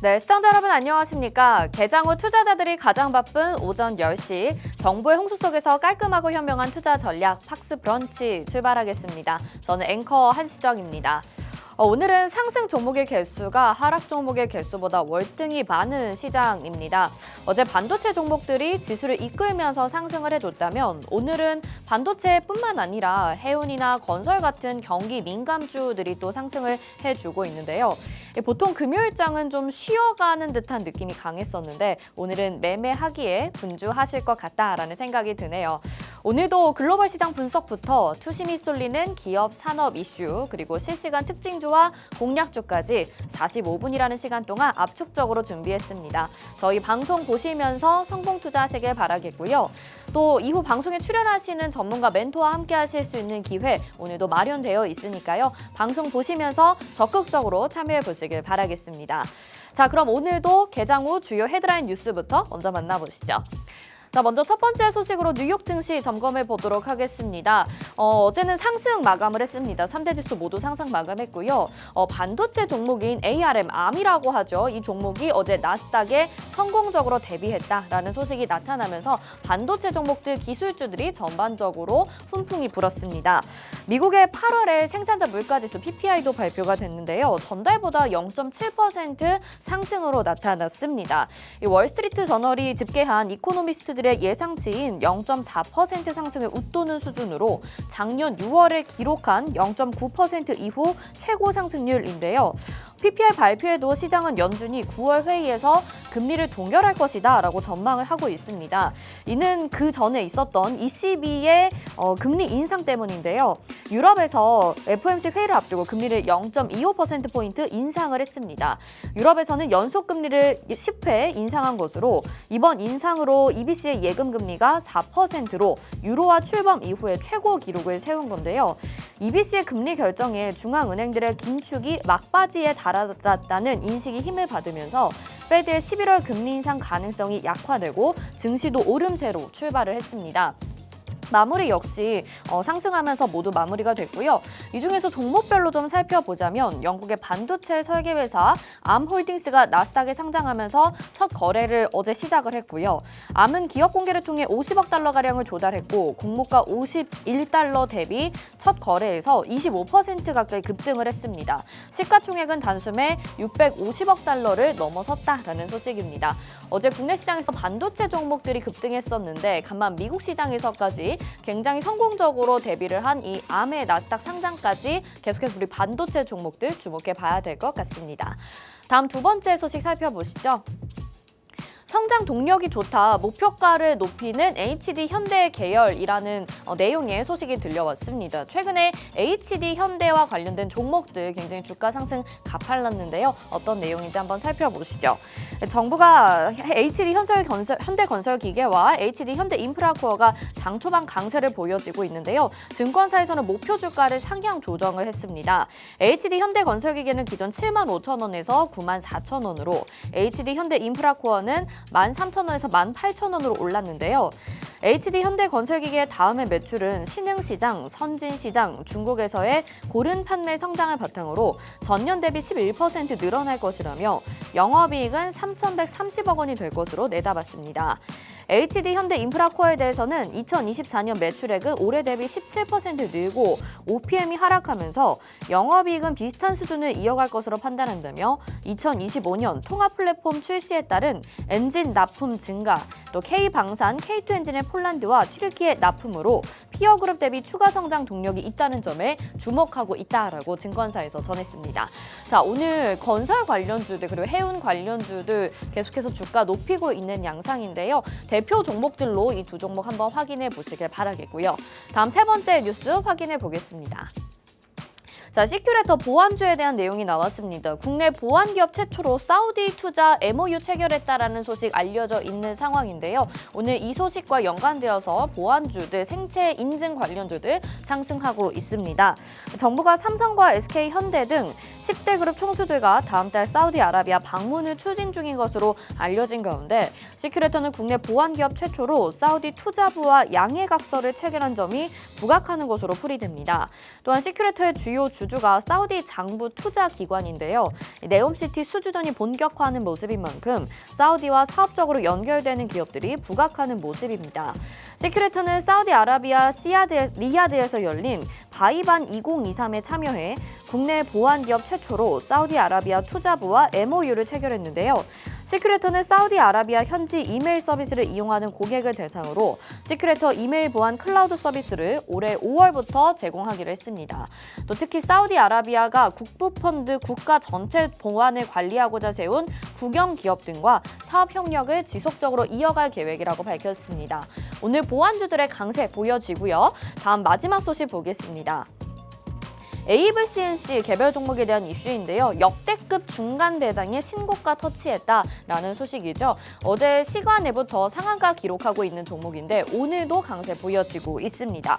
네, 시청자 여러분 안녕하십니까? 개장 후 투자자들이 가장 바쁜 오전 10시 정보의 홍수 속에서 깔끔하고 현명한 투자 전략 팍스 브런치 출발하겠습니다. 저는 앵커 한시정입니다. 오늘은 상승 종목의 개수가 하락 종목의 개수보다 월등히 많은 시장입니다. 어제 반도체 종목들이 지수를 이끌면서 상승을 해줬다면 오늘은 반도체뿐만 아니라 해운이나 건설 같은 경기 민감주들이 또 상승을 해주고 있는데요. 보통 금요일장은 좀 쉬어가는 듯한 느낌이 강했었는데 오늘은 매매하기에 분주하실 것 같다라는 생각이 드네요. 오늘도 글로벌 시장 분석부터 투심이 쏠리는 기업 산업 이슈 그리고 실시간 특징주와 공략주까지 45분이라는 시간 동안 압축적으로 준비했습니다. 저희 방송 보시면서 성공 투자하시길 바라겠고요. 또 이후 방송에 출연하시는 전문가 멘토와 함께 하실 수 있는 기회 오늘도 마련되어 있으니까요. 방송 보시면서 적극적으로 참여해 보시길 바라겠습니다. 자, 그럼 오늘도 개장 후 주요 헤드라인 뉴스부터 먼저 만나보시죠. 자, 먼저 첫 번째 소식으로 뉴욕 증시 점검해 보도록 하겠습니다. 어제는 상승 마감을 했습니다. 3대 지수 모두 상승 마감했고요. 반도체 종목인 ARM이라고 하죠. 이 종목이 어제 나스닥에 성공적으로 대비했다라는 소식이 나타나면서 반도체 종목들 기술주들이 전반적으로 훈풍이 불었습니다. 미국의 8월에 생산자 물가지수 PPI도 발표가 됐는데요. 전달보다 0.7% 상승으로 나타났습니다. 이 월스트리트 저널이 집계한 이코노미스트들의 예상치인 0.4% 상승을 웃도는 수준으로 작년 6월에 기록한 0.9% 이후 최고 상승률인데요. PPI 발표에도 시장은 연준이 9월 회의에서 금리를 동결할 것이다 라고 전망을 하고 있습니다. 이는 그 전에 있었던 ECB의 금리 인상 때문인데요. 유럽에서 FOMC 회의를 앞두고 금리를 0.25%포인트 인상을 했습니다. 유럽에서는 연속 금리를 10회 인상한 것으로 이번 인상으로 EBC의 예금 금리가 4%로 유로화 출범 이후에 최고 기록을 세운 건데요. EBC의 금리 결정에 중앙은행들의 긴축이 막바지에 달았다는 인식이 힘을 받으면서 페드의 11월 금리 인상 가능성이 약화되고 증시도 오름세로 출발을 했습니다. 마무리 역시 상승하면서 모두 마무리가 됐고요. 이 중에서 종목별로 좀 살펴보자면 영국의 반도체 설계회사 암홀딩스가 나스닥에 상장하면서 첫 거래를 어제 시작을 했고요. 암은 기업 공개를 통해 50억 달러가량을 조달했고 공모가 51달러 대비 첫 거래에서 25% 가까이 급등을 했습니다. 시가총액은 단숨에 650억 달러를 넘어섰다라는 소식입니다. 어제 국내 시장에서 반도체 종목들이 급등했었는데 간만 미국 시장에서까지 굉장히 성공적으로 데뷔를 한 이 암의 나스닥 상장까지 계속해서 우리 반도체 종목들 주목해 봐야 될 것 같습니다. 다음 두 번째 소식 살펴보시죠. 성장 동력이 좋다, 목표가를 높이는 HD 현대 계열이라는 내용의 소식이 들려왔습니다. 최근에 HD 현대와 관련된 종목들 굉장히 주가 상승 가팔랐는데요. 어떤 내용인지 한번 살펴보시죠. 정부가 HD 현대건설기계와 HD 현대인프라코어가 장 초반 강세를 보여지고 있는데요. 증권사에서는 목표 주가를 상향 조정을 했습니다. HD 현대건설기계는 기존 75,000원에서 94,000원으로 HD 현대인프라코어는 13,000원에서 18,000원으로 올랐는데요. HD 현대건설기계의 다음의 매출은 신흥시장, 선진시장, 중국에서의 고른 판매 성장을 바탕으로 전년 대비 11% 늘어날 것이라며 영업이익은 3,130억 원이 될 것으로 내다봤습니다. HD 현대인프라코어에 대해서는 2024년 매출액은 올해 대비 17% 늘고 OPM이 하락하면서 영업이익은 비슷한 수준을 이어갈 것으로 판단한다며 2025년 통합 플랫폼 출시에 따른 엔진 납품 증가, 또 K방산, K2 엔진의 폴란드와 튀르키예 납품으로 피어그룹 대비 추가 성장 동력이 있다는 점에 주목하고 있다라고 증권사에서 전했습니다. 자, 오늘 건설 관련주들 그리고 해운 관련주들 계속해서 주가 높이고 있는 양상인데요. 대표 종목들로 이 두 종목 한번 확인해 보시길 바라겠고요. 다음 세 번째 뉴스 확인해 보겠습니다. 자, 시큐레터 보안주에 대한 내용이 나왔습니다. 국내 보안기업 최초로 사우디 투자 MOU 체결했다라는 소식 알려져 있는 상황인데요. 오늘 이 소식과 연관되어서 보안주들, 생체 인증 관련주들 상승하고 있습니다. 정부가 삼성과 SK현대 등 10대 그룹 총수들과 다음 달 사우디아라비아 방문을 추진 중인 것으로 알려진 가운데 시큐레터는 국내 보안기업 최초로 사우디 투자부와 양해각서를 체결한 점이 부각하는 것으로 풀이됩니다. 또한 시큐레터의 주요 주 주주가 사우디 장부 투자 기관인데요. 네옴시티 수주전이 본격화하는 모습인 만큼 사우디와 사업적으로 연결되는 기업들이 부각하는 모습입니다. 시큐레터는 사우디아라비아 리야드에서 열린 바이반 2023에 참여해 국내 보안기업 최초로 사우디아라비아 투자부와 MOU를 체결했는데요. 시큐레터는 사우디아라비아 현지 이메일 서비스를 이용하는 고객을 대상으로 시큐레터 이메일 보안 클라우드 서비스를 올해 5월부터 제공하기로 했습니다. 또 특히 사우디아라비아가 국부펀드 국가 전체 보안을 관리하고자 세운 국영 기업 등과 사업 협력을 지속적으로 이어갈 계획이라고 밝혔습니다. 오늘 보안주들의 강세 보여지고요. 다음 마지막 소식 보겠습니다. 에이블 CNC 개별 종목에 대한 이슈인데요. 역대급 중간 배당에 신고가 터치했다라는 소식이죠. 어제 시간에부터 상한가 기록하고 있는 종목인데 오늘도 강세 보여지고 있습니다.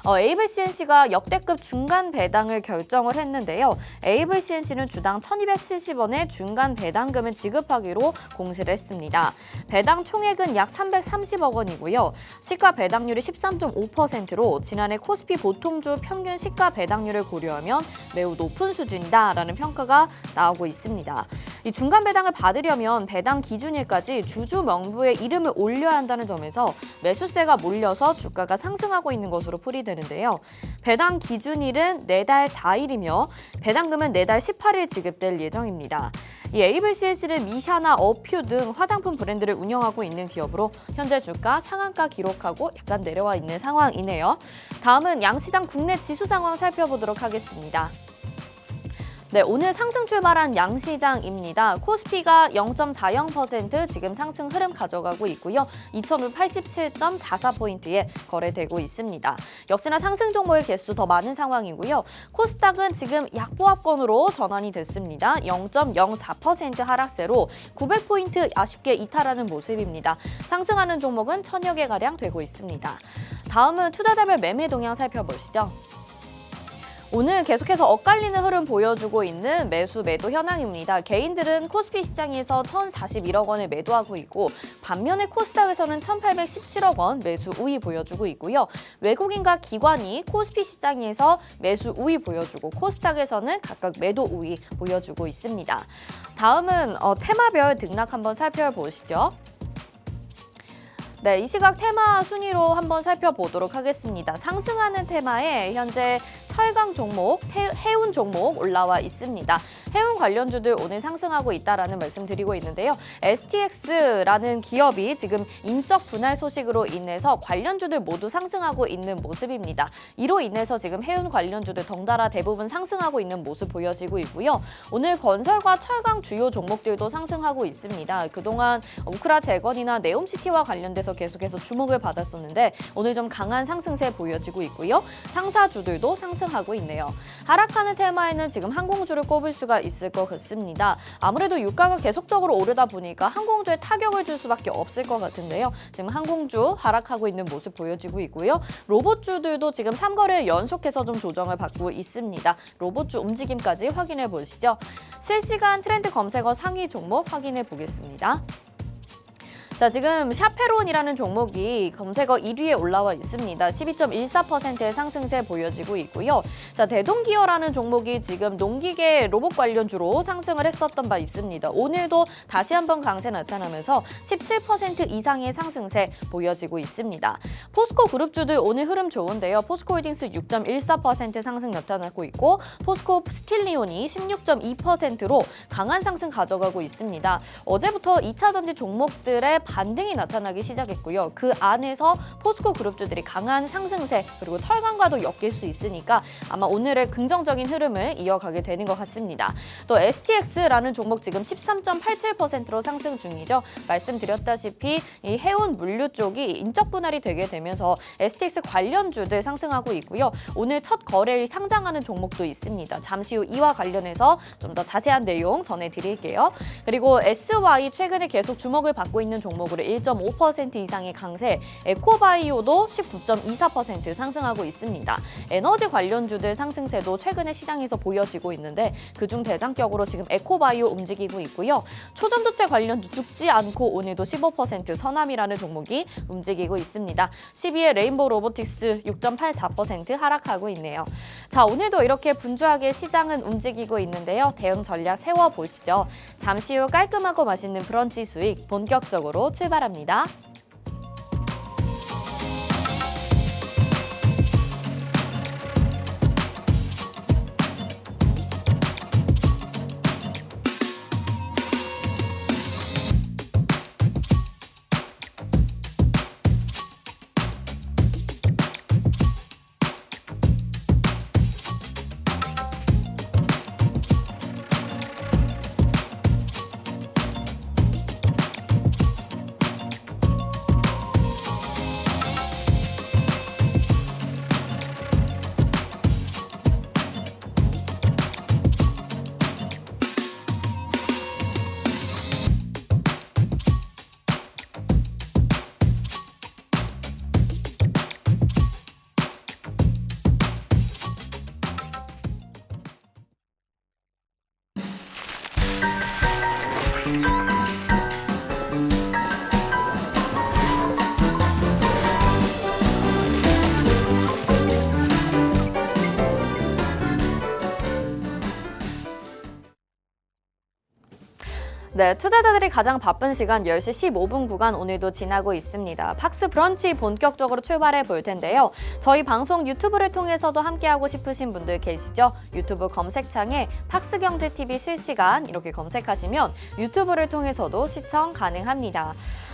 에이블 CNC가 역대급 중간 배당을 결정을 했는데요. 에이블 CNC는 주당 1,270원의 중간 배당금을 지급하기로 공시를 했습니다. 배당 총액은 약 330억 원이고요. 시가 배당률이 13.5%로 지난해 코스피 보통주 평균 시가 배당률을 고려하면 매우 높은 수준이다라는 평가가 나오고 있습니다. 이 중간 배당을 받으려면 배당 기준일까지 주주 명부에 이름을 올려야 한다는 점에서 매수세가 몰려서 주가가 상승하고 있는 것으로 풀이되는데요. 배당 기준일은 내달 4일이며 배당금은 내달 18일 지급될 예정입니다. 이 에이블 CNC는 미샤나 어퓨 등 화장품 브랜드를 운영하고 있는 기업으로 현재 주가 상한가 기록하고 약간 내려와 있는 상황이네요. 다음은 양시장 국내 지수 상황 살펴보도록 하겠습니다. 네, 오늘 상승 출발한 양시장입니다. 코스피가 0.40% 지금 상승 흐름 가져가고 있고요. 2,587.44포인트에 거래되고 있습니다. 역시나 상승 종목의 개수 더 많은 상황이고요. 코스닥은 지금 약보합권으로 전환이 됐습니다. 0.04% 하락세로 900포인트 아쉽게 이탈하는 모습입니다. 상승하는 종목은 1,000여 개가량 되고 있습니다. 다음은 투자자별 매매 동향 살펴보시죠. 오늘 계속해서 엇갈리는 흐름 보여주고 있는 매수 매도 현황입니다. 개인들은 코스피 시장에서 1,041억 원을 매도하고 있고 반면에 코스닥에서는 1,817억 원 매수 우위 보여주고 있고요. 외국인과 기관이 코스피 시장에서 매수 우위 보여주고 코스닥에서는 각각 매도 우위 보여주고 있습니다. 다음은 테마별 등락 한번 살펴보시죠. 네, 이 시각 테마 순위로 한번 살펴보도록 하겠습니다. 상승하는 테마에 현재 철강 종목, 해운 종목 올라와 있습니다. 해운 관련주들 오늘 상승하고 있다라는 말씀 드리고 있는데요. STX라는 기업이 지금 인적 분할 소식으로 인해서 관련주들 모두 상승하고 있는 모습입니다. 이로 인해서 지금 해운 관련주들 덩달아 대부분 상승하고 있는 모습 보여지고 있고요. 오늘 건설과 철강 주요 종목들도 상승하고 있습니다. 그동안 우크라 재건이나 네옴시티와 관련돼서 계속해서 주목을 받았었는데 오늘 좀 강한 상승세 보여지고 있고요. 상사주들도 상승하고 있네요. 하락하는 테마에는 지금 항공주를 꼽을 수가 있을 것 같습니다. 아무래도 유가가 계속적으로 오르다 보니까 항공주에 타격을 줄 수밖에 없을 것 같은데요. 지금 항공주 하락하고 있는 모습 보여지고 있고요. 로봇주들도 지금 3거래일 연속해서 좀 조정을 받고 있습니다. 로봇주 움직임까지 확인해 보시죠. 실시간 트렌드 검색어 상위 종목 확인해 보겠습니다. 자, 지금 샤페론이라는 종목이 검색어 1위에 올라와 있습니다. 12.14%의 상승세 보여지고 있고요. 자, 대동기어라는 종목이 지금 농기계 로봇 관련주로 상승을 했었던 바 있습니다. 오늘도 다시 한번 강세 나타나면서 17% 이상의 상승세 보여지고 있습니다. 포스코 그룹주들 오늘 흐름 좋은데요. 포스코홀딩스 6.14% 상승 나타나고 있고 포스코 스틸리온이 16.2%로 강한 상승 가져가고 있습니다. 어제부터 2차 전지 종목들의 반등이 나타나기 시작했고요. 그 안에서 포스코 그룹주들이 강한 상승세 그리고 철강과도 엮일 수 있으니까 아마 오늘의 긍정적인 흐름을 이어가게 되는 것 같습니다. 또 STX라는 종목 지금 13.87%로 상승 중이죠. 말씀드렸다시피 이 해운 물류 쪽이 인적 분할이 되게 되면서 STX 관련주들 상승하고 있고요. 오늘 첫 거래일 상장하는 종목도 있습니다. 잠시 후 이와 관련해서 좀 더 자세한 내용 전해드릴게요. 그리고 SY 최근에 계속 주목을 받고 있는 종목 종목으로 1.5% 이상의 강세, 에코바이오도 19.24% 상승하고 있습니다. 에너지 관련주들 상승세도 최근에 시장에서 보여지고 있는데 그중 대장격으로 지금 에코바이오 움직이고 있고요. 초전도체 관련주 죽지 않고 오늘도 15% 서남이라는 종목이 움직이고 있습니다. 12의 레인보우 로보틱스 6.84% 하락하고 있네요. 자, 오늘도 이렇게 분주하게 시장은 움직이고 있는데요. 대응 전략 세워보시죠. 잠시 후 깔끔하고 맛있는 브런치 수익 본격적으로 출발합니다. 네, 투자자들이 가장 바쁜 시간 10시 15분 구간 오늘도 지나고 있습니다. 팍스 브런치 본격적으로 출발해 볼 텐데요. 저희 방송 유튜브를 통해서도 함께하고 싶으신 분들 계시죠? 유튜브 검색창에 팍스경제TV 실시간 이렇게 검색하시면 유튜브를 통해서도 시청 가능합니다.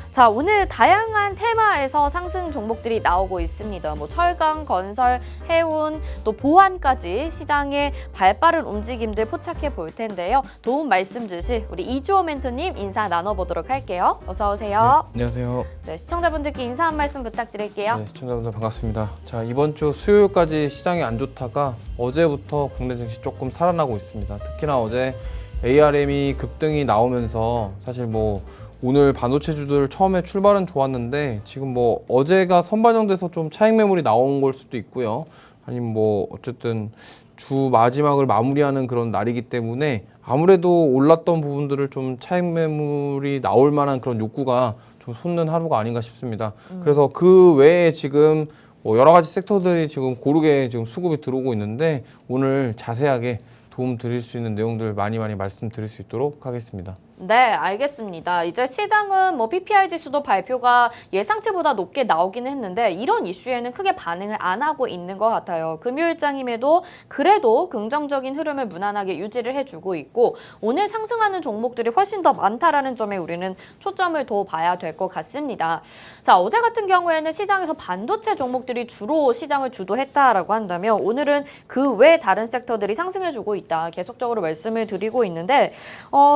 자, 오늘 다양한 테마에서 상승 종목들이 나오고 있습니다. 뭐 철강, 건설, 해운, 또 보안까지 시장의 발빠른 움직임들 포착해 볼 텐데요. 도움 말씀 주실 우리 이주호 멘토님 인사 나눠보도록 할게요. 어서 오세요. 네, 안녕하세요. 네, 시청자분들께 인사 한 말씀 부탁드릴게요. 네, 시청자분들 반갑습니다. 자, 이번 주 수요일까지 시장이 안 좋다가 어제부터 국내 증시 조금 살아나고 있습니다. 특히나 어제 ARM이 급등이 나오면서 사실 뭐 오늘 반도체주들 처음에 출발은 좋았는데 지금 뭐 어제가 선반영돼서 좀 차익 매물이 나온 걸 수도 있고요. 아니면 뭐 어쨌든 주 마지막을 마무리하는 그런 날이기 때문에 아무래도 올랐던 부분들을 좀 차익 매물이 나올 만한 그런 욕구가 좀 솟는 하루가 아닌가 싶습니다. 그래서 그 외에 지금 뭐 여러 가지 섹터들이 지금 고르게 지금 수급이 들어오고 있는데 오늘 자세하게 도움 드릴 수 있는 내용들 많이 말씀드릴 수 있도록 하겠습니다. 네, 알겠습니다. 이제 시장은 뭐 PPI 지수도 발표가 예상치보다 높게 나오기는 했는데 이런 이슈에는 크게 반응을 안 하고 있는 것 같아요. 금요일장임에도 그래도 긍정적인 흐름을 무난하게 유지를 해주고 있고 오늘 상승하는 종목들이 훨씬 더 많다라는 점에 우리는 초점을 더 봐야 될 것 같습니다. 자, 어제 같은 경우에는 시장에서 반도체 종목들이 주로 시장을 주도했다라고 한다면 오늘은 그 외 다른 섹터들이 상승해주고 있다. 계속적으로 말씀을 드리고 있는데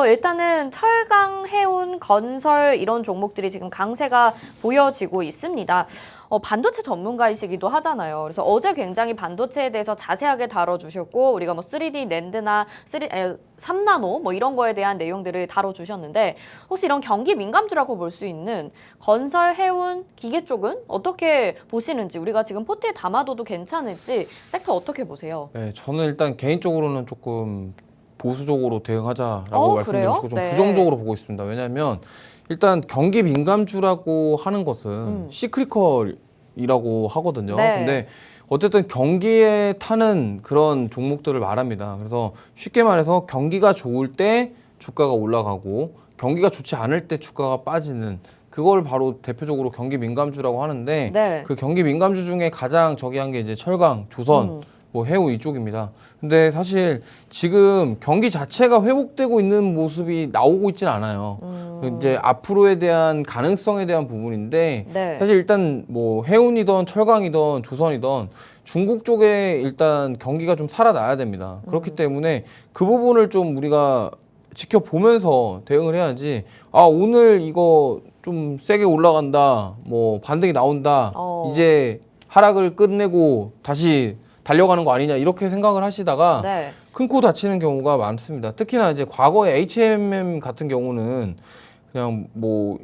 일단은 철강, 해운, 건설 이런 종목들이 지금 강세가 보여지고 있습니다. 반도체 전문가이시기도 하잖아요. 그래서 어제 굉장히 반도체에 대해서 자세하게 다뤄주셨고 우리가 뭐 3D 낸드나 3나노 뭐 이런 거에 대한 내용들을 다뤄주셨는데 혹시 이런 경기 민감주라고 볼 수 있는 건설, 해운, 기계 쪽은 어떻게 보시는지 우리가 지금 포트에 담아둬도 괜찮을지 섹터 어떻게 보세요? 네, 저는 일단 개인적으로는 조금 보수적으로 대응하자라고 말씀드리고 싶고 좀 네. 부정적으로 보고 있습니다. 왜냐하면 일단 경기 민감주라고 하는 것은 시크리컬이라고 하거든요. 네. 근데 어쨌든 경기에 타는 그런 종목들을 말합니다. 그래서 쉽게 말해서 경기가 좋을 때 주가가 올라가고 경기가 좋지 않을 때 주가가 빠지는 그걸 바로 대표적으로 경기 민감주라고 하는데 네. 그 경기 민감주 중에 가장 저기한 게 이제 철강, 조선, 뭐 해운 이쪽입니다. 근데 사실 지금 경기 자체가 회복되고 있는 모습이 나오고 있진 않아요. 이제 앞으로에 대한 가능성에 대한 부분인데 네. 사실 일단 뭐 해운이든 철강이든 조선이든 중국 쪽에 일단 경기가 좀 살아나야 됩니다. 그렇기 때문에 그 부분을 좀 우리가 지켜보면서 대응을 해야지 아 오늘 이거 좀 세게 올라간다 뭐 반등이 나온다 이제 하락을 끝내고 다시 달려가는 거 아니냐 이렇게 생각을 하시다가 네. 큰 코 다치는 경우가 많습니다. 특히나 이제 과거에 HMM 같은 경우는 그냥 뭐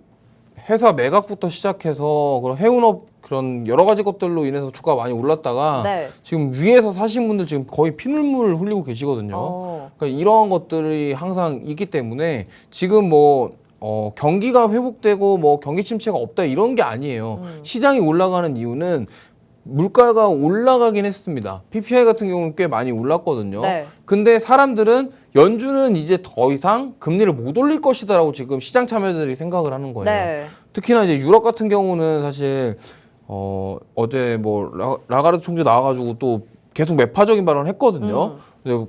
회사 매각부터 시작해서 그런 해운업 그런 여러 가지 것들로 인해서 주가가 많이 올랐다가 네. 지금 위에서 사신 분들 지금 거의 피눈물 흘리고 계시거든요. 그러니까 이러한 것들이 항상 있기 때문에 지금 뭐 경기가 회복되고 뭐 경기 침체가 없다 이런 게 아니에요. 시장이 올라가는 이유는 물가가 올라가긴 했습니다. PPI 같은 경우는 꽤 많이 올랐거든요. 네. 근데 사람들은 연준은 이제 더 이상 금리를 못 올릴 것이다라고 지금 시장 참여자들이 생각을 하는 거예요. 네. 특히나 이제 유럽 같은 경우는 사실 어제 뭐 라가르드 총재 나와가지고 또 계속 매파적인 발언을 했거든요.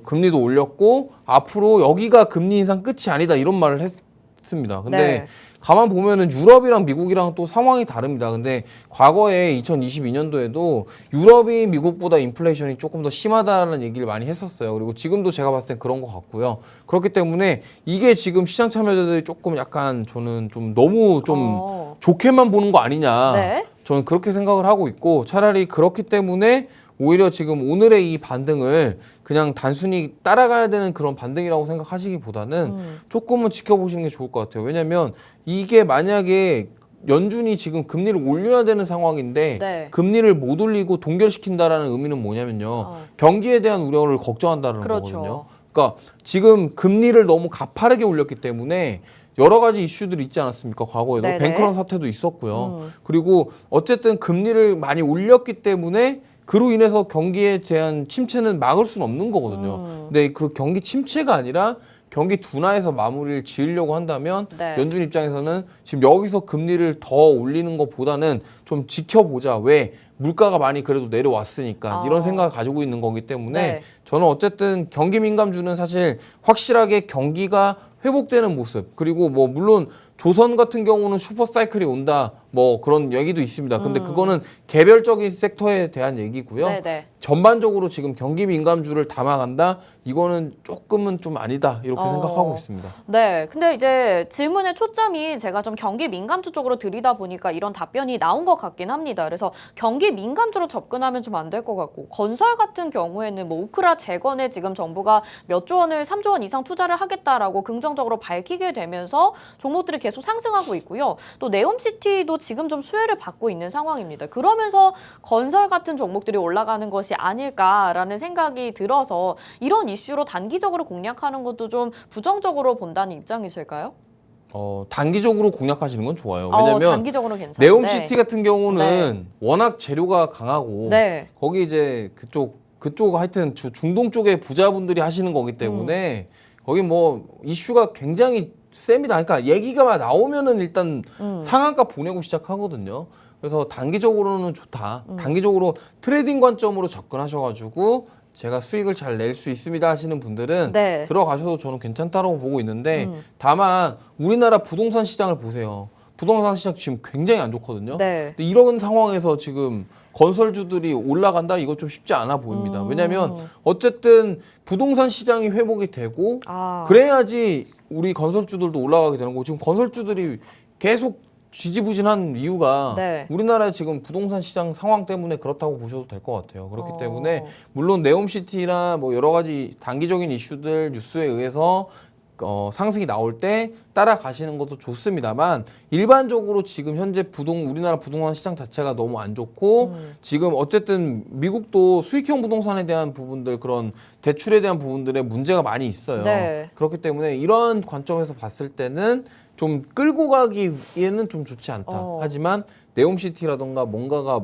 금리도 올렸고 앞으로 여기가 금리 인상 끝이 아니다 이런 말을 했습니다. 근데 네. 가만 보면은 유럽이랑 미국이랑 또 상황이 다릅니다. 근데 과거에 2022년도에도 유럽이 미국보다 인플레이션이 조금 더 심하다는 얘기를 많이 했었어요. 그리고 지금도 제가 봤을 땐 그런 것 같고요. 그렇기 때문에 이게 지금 시장 참여자들이 조금 약간 저는 좀 너무 좀 좋게만 보는 거 아니냐. 네. 저는 그렇게 생각을 하고 있고 차라리 그렇기 때문에 오히려 지금 오늘의 이 반등을 그냥 단순히 따라가야 되는 그런 반등이라고 생각하시기보다는 조금은 지켜보시는 게 좋을 것 같아요. 왜냐하면 이게 만약에 연준이 지금 금리를 올려야 되는 상황인데 네. 금리를 못 올리고 동결시킨다라는 의미는 뭐냐면요. 경기에 대한 우려를 걱정한다는 그렇죠. 거거든요. 그러니까 지금 금리를 너무 가파르게 올렸기 때문에 여러 가지 이슈들이 있지 않았습니까? 과거에도 네네. 뱅크런 사태도 있었고요. 그리고 어쨌든 금리를 많이 올렸기 때문에 그로 인해서 경기에 대한 침체는 막을 수는 없는 거거든요. 근데 그 경기 침체가 아니라 경기 둔화해서 마무리를 지으려고 한다면 네. 연준 입장에서는 지금 여기서 금리를 더 올리는 것보다는 좀 지켜보자. 왜? 물가가 많이 그래도 내려왔으니까 이런 생각을 가지고 있는 거기 때문에 네. 저는 어쨌든 경기 민감주는 사실 확실하게 경기가 회복되는 모습 그리고 뭐 물론 조선 같은 경우는 슈퍼 사이클이 온다 뭐 그런 얘기도 있습니다. 근데 그거는 개별적인 섹터에 대한 얘기고요. 네네. 전반적으로 지금 경기 민감주를 담아간다. 이거는 조금은 좀 아니다 이렇게 생각하고 있습니다. 네, 근데 이제 질문의 초점이 제가 좀 경기 민감주 쪽으로 들이다 보니까 이런 답변이 나온 것 같긴 합니다. 그래서 경기 민감주로 접근하면 좀 안 될 것 같고 건설 같은 경우에는 뭐 우크라 재건에 지금 정부가 몇 조 원을 3조 원 이상 투자를 하겠다라고 긍정적으로 밝히게 되면서 종목들이 계속 상승하고 있고요. 또 네옴시티도 지금 좀 수혜를 받고 있는 상황입니다. 그러면서 건설 같은 종목들이 올라가는 것이 아닐까라는 생각이 들어서 이런 이슈로 단기적으로 공략하는 것도 좀 부정적으로 본다는 입장이실까요? 단기적으로 공략하시는 건 좋아요. 왜냐면 단기적으로 괜찮아요. 네옴시티 같은 경우는 워낙 재료가 강하고 네. 거기 이제 그쪽 하여튼 중동 쪽의 부자분들이 하시는 거기 때문에 거기 뭐 이슈가 굉장히 셉니다. 그러니까 얘기가 나오면은 일단 상한가 보내고 시작하거든요. 그래서 단기적으로는 좋다. 단기적으로 트레이딩 관점으로 접근하셔가지고 제가 수익을 잘 낼 수 있습니다 하시는 분들은 네. 들어가셔도 저는 괜찮다라고 보고 있는데 다만 우리나라 부동산 시장을 보세요. 부동산 시장 지금 굉장히 안 좋거든요. 네. 근데 이런 상황에서 지금 건설주들이 올라간다? 이거 좀 쉽지 않아 보입니다. 왜냐하면 어쨌든 부동산 시장이 회복이 되고 그래야지 우리 건설주들도 올라가게 되는 거고 지금 건설주들이 계속 지지부진한 이유가 네. 우리나라의 지금 부동산 시장 상황 때문에 그렇다고 보셔도 될 것 같아요. 그렇기 때문에 물론 네옴시티나 뭐 여러 가지 단기적인 이슈들 뉴스에 의해서 상승이 나올 때 따라가시는 것도 좋습니다만 일반적으로 지금 현재 우리나라 부동산 시장 자체가 너무 안 좋고 지금 어쨌든 미국도 수익형 부동산에 대한 부분들 그런 대출에 대한 부분들에 문제가 많이 있어요. 네. 그렇기 때문에 이런 관점에서 봤을 때는 좀 끌고 가기에는 좀 좋지 않다. 하지만 네옴시티라던가 뭔가가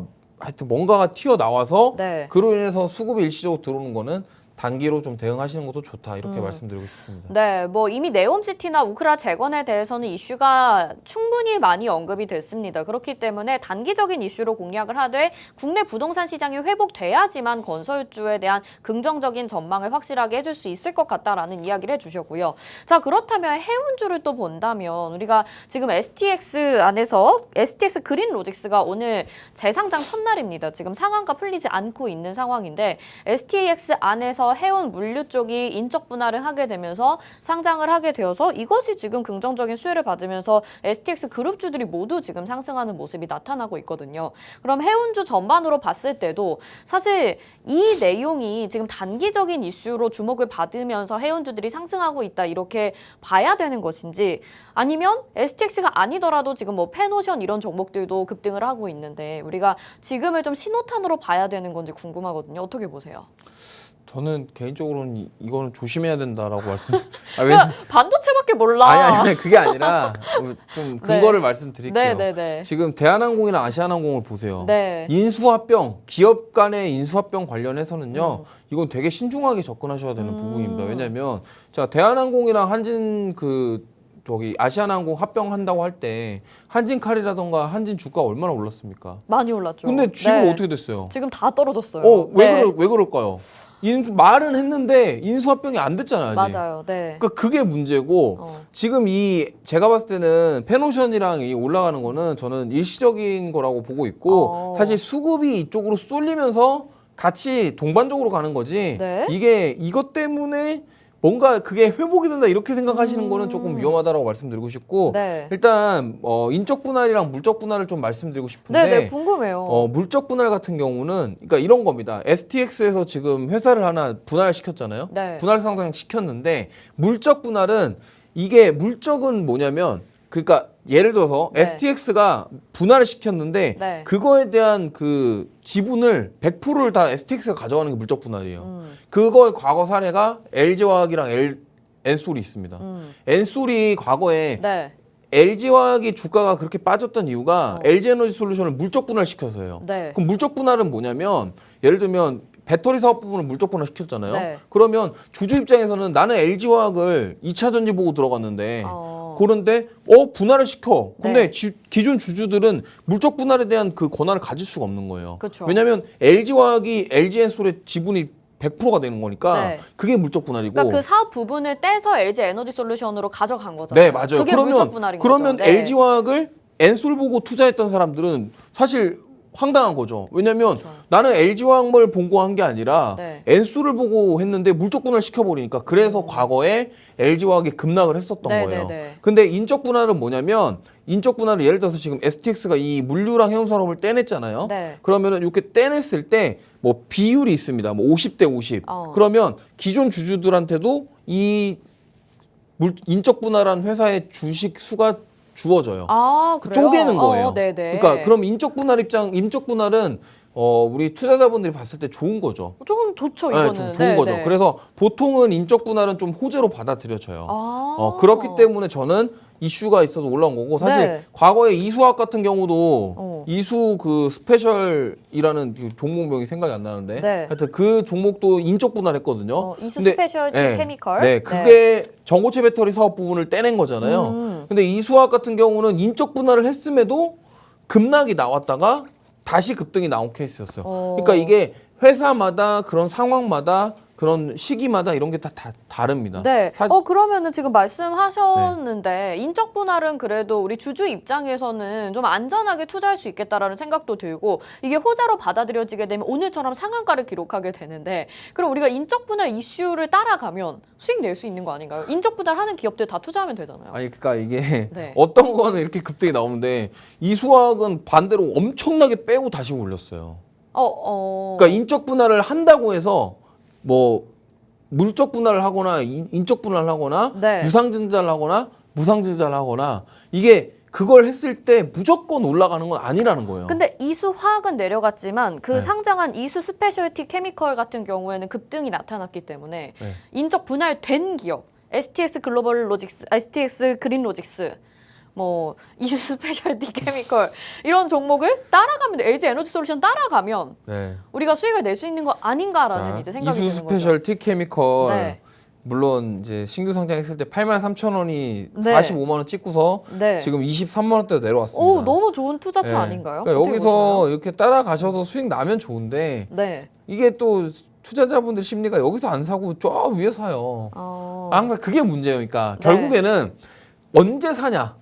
튀어나와서 네. 그로 인해서 수급이 일시적으로 들어오는 거는 단기로 좀 대응하시는 것도 좋다 이렇게 말씀드리고 싶습니다. 네, 뭐 이미 네옴시티나 우크라 재건에 대해서는 이슈가 충분히 많이 언급이 됐습니다. 그렇기 때문에 단기적인 이슈로 공략을 하되 국내 부동산 시장이 회복돼야지만 건설주에 대한 긍정적인 전망을 확실하게 해줄 수 있을 것 같다라는 이야기를 해주셨고요. 자, 그렇다면 해운주를 또 본다면 우리가 지금 STX 안에서 STX 그린로직스가 오늘 재상장 첫날입니다. 지금 상한가 풀리지 않고 있는 상황인데 STX 안에서 하면서 해운 물류 쪽이 인적 분할을 하게 되면서 상장을 하게 되어서 이것이 지금 긍정적인 수혜를 받으면서 STX 그룹주들이 모두 지금 상승하는 모습이 나타나고 있거든요. 그럼 해운주 전반으로 봤을 때도 사실 이 내용이 지금 단기적인 이슈로 주목을 받으면서 해운주들이 상승하고 있다 이렇게 봐야 되는 것인지 아니면 STX가 아니더라도 지금 뭐 페노션 이런 종목들도 급등을 하고 있는데 우리가 지금을 좀 신호탄으로 봐야 되는 건지 궁금하거든요. 어떻게 보세요? 저는 개인적으로는 이거는 조심해야 된다라고 말씀. 그러니까 반도체밖에 몰라. 아니 그게 아니라 좀 근거를 말씀드릴게요. 네. 지금 대한항공이나 아시아나항공을 보세요. 네. 인수합병, 기업 간의 인수합병 관련해서는요. 이건 되게 신중하게 접근하셔야 되는 부분입니다. 왜냐하면 자 대한항공이랑 한진 아시아나항공 합병한다고 할 때 한진칼이라던가 한진 주가 얼마나 올랐습니까? 많이 올랐죠. 근데 지금 네. 어떻게 됐어요? 지금 다 떨어졌어요. 왜 그럴까요? 말은 했는데 인수합병이 안 됐잖아요. 아직. 맞아요. 네. 그러니까 그게 문제고 지금 제가 봤을 때는 페노션이랑 올라가는 거는 저는 일시적인 거라고 보고 있고 사실 수급이 이쪽으로 쏠리면서 같이 동반적으로 가는 거지. 네? 이게 이것 때문에 뭔가 그게 회복이 된다 이렇게 생각하시는 거는 조금 위험하다라고 말씀드리고 싶고 네. 일단 인적 분할이랑 물적 분할을 좀 말씀드리고 싶은데 네, 궁금해요. 물적 분할 같은 경우는 그러니까 이런 겁니다. STX에서 지금 회사를 하나 분할시켰잖아요. 네. 분할 상장 시켰는데 물적 분할은 이게 물적은 뭐냐면 그러니까 예를 들어서 네. STX가 분할을 시켰는데 네. 그거에 대한 그 지분을 100%를 다 STX가 가져가는 게 물적 분할이에요. 그거의 과거 사례가 LG화학이랑 엔솔이 있습니다. 엔솔이 과거에 네. LG화학이 주가가 그렇게 빠졌던 이유가 LG에너지솔루션을 물적 분할 시켜서예요. 네. 그럼 물적 분할은 뭐냐면 예를 들면 배터리 사업 부분을 물적 분할 시켰잖아요. 네. 그러면 주주 입장에서는 나는 LG화학을 2차 전지 보고 들어갔는데 그런데 분할을 시켜. 근데 네. 기존 주주들은 물적 분할에 대한 그 권한을 가질 수가 없는 거예요. 그쵸. 왜냐하면 LG화학이 LG엔솔의 지분이 100%가 되는 거니까 네. 그게 물적 분할이고. 그러니까 그 사업 부분을 떼서 LG 에너지 솔루션으로 가져간 거잖아요. 네, 맞아요. 그게 물적 분할인 그러면 거죠. 네. LG화학을 엔솔 보고 투자했던 사람들은 사실 황당한 거죠. 왜냐면 나는 LG화학을 본거한 게 아니라 네. 엔솔을 보고 했는데 물적 분할 시켜버리니까 그래서 과거에 LG화학이 급락을 했었던 거예요. 근데 인적 분할은 뭐냐면 인적 분할은 예를 들어서 지금 STX가 이 물류랑 해운산업을 떼냈잖아요. 네. 그러면은 이렇게 떼냈을 때 뭐 비율이 있습니다. 뭐 50대 50. 그러면 기존 주주들한테도 이 인적 분할한 회사의 주식 수가 주어져요. 그래요? 쪼개는 거예요. 네네. 그러니까 그럼 인적 분할은 우리 투자자분들이 봤을 때 좋은 거죠. 조금 좋죠, 네, 이거는. 좀 좋은 거죠. 그래서 보통은 인적 분할은 좀 호재로 받아들여져요. 그렇기 때문에 저는 이슈가 있어서 올라온 거고 사실 네. 과거에 이수학 같은 경우도 이수 그 스페셜이라는 그 종목명이 생각이 안 나는데 네. 하여튼 그 종목도 인적 분할했거든요. 이수 스페셜티 케미컬. 네, 그게 전고체 배터리 사업 부분을 떼낸 거잖아요. 근데 이수학 같은 경우는 인적 분할을 했음에도 급락이 나왔다가 다시 급등이 나온 케이스였어요. 그러니까 이게 회사마다 그런 상황마다 그런 시기마다 이런 게 다 다릅니다. 네. 그러면은 지금 말씀하셨는데 인적 분할은 그래도 우리 주주 입장에서는 좀 안전하게 투자할 수 있겠다라는 생각도 들고 이게 호재로 받아들여지게 되면 오늘처럼 상한가를 기록하게 되는데 그럼 우리가 인적 분할 이슈를 따라가면 수익 낼 수 있는 거 아닌가요? 인적 분할하는 기업들 다 투자하면 되잖아요. 아니 그러니까 이게 네. 어떤 거는 이렇게 급등이 나오는데 이수학은 반대로 엄청나게 빼고 다시 올렸어요. 그러니까 인적 분할을 한다고 해서 뭐 물적 분할을 하거나 인적 분할을 하거나 네. 유상증자를 하거나 무상증자를 하거나 이게 그걸 했을 때 무조건 올라가는 건 아니라는 거예요. 근데 이수화학은 내려갔지만 그 상장한 이수 스페셜티 케미컬 같은 경우에는 급등이 나타났기 때문에 인적 분할된 기업 STX 글로벌 로직스, STX 그린 로직스 뭐 이수 스페셜티 케미컬 이런 종목을 따라가면 LG 에너지 솔루션 따라가면 우리가 수익을 낼 수 있는 거 아닌가라는 이제 생각이 드는 이수 거죠. 스페셜티 케미컬 네. 물론 이제 신규 상장했을 때 83,000원이 네. 45만 원 찍고서 네. 지금 23만 원대로 내려왔습니다. 오, 너무 좋은 투자처 네. 아닌가요? 그러니까 어떻게 여기서 보시나요? 이렇게 따라가셔서 수익 나면 좋은데 네. 이게 또 투자자분들 심리가 여기서 안 사고 저 위에 사요. 항상 그게 문제예요. 그러니까 네. 결국에는 언제 사냐,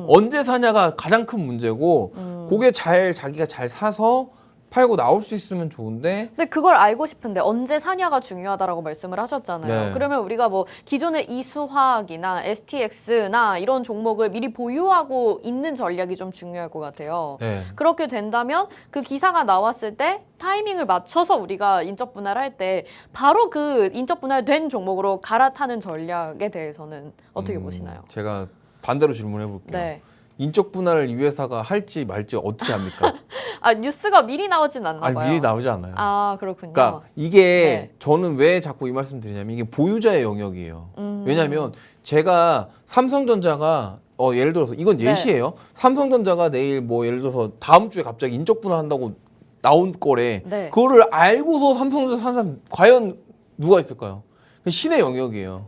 언제 사냐가 가장 큰 문제고 그게 자기가 잘 사서 팔고 나올 수 있으면 좋은데 근데 그걸 알고 싶은데 언제 사냐가 중요하다라고 말씀을 하셨잖아요. 네. 그러면 우리가 뭐 기존의 이수화학이나 STX나 이런 종목을 미리 보유하고 있는 전략이 좀 중요할 것 같아요. 네. 그렇게 된다면 그 기사가 나왔을 때 타이밍을 맞춰서 우리가 인적 분할할 때 바로 그 인적 분할된 종목으로 갈아타는 전략에 대해서는 어떻게 보시나요? 제가 반대로 질문해 볼게요. 네. 인적 분할을 이 회사가 할지 말지 어떻게 합니까? 아 뉴스가 미리 나오진 않나 아니 봐요. 미리 나오지 않아요. 아 그렇군요. 그러니까 이게 네. 저는 왜 자꾸 이 말씀 드리냐면 이게 보유자의 영역이에요. 왜냐하면 제가 삼성전자가 예를 들어서 이건 네. 예시예요. 삼성전자가 내일 뭐 예를 들어서 다음 주에 갑자기 인적 분할한다고 나온 거래. 네. 그거를 알고서 삼성전자 사는 사람 과연 누가 있을까요? 신의 영역이에요.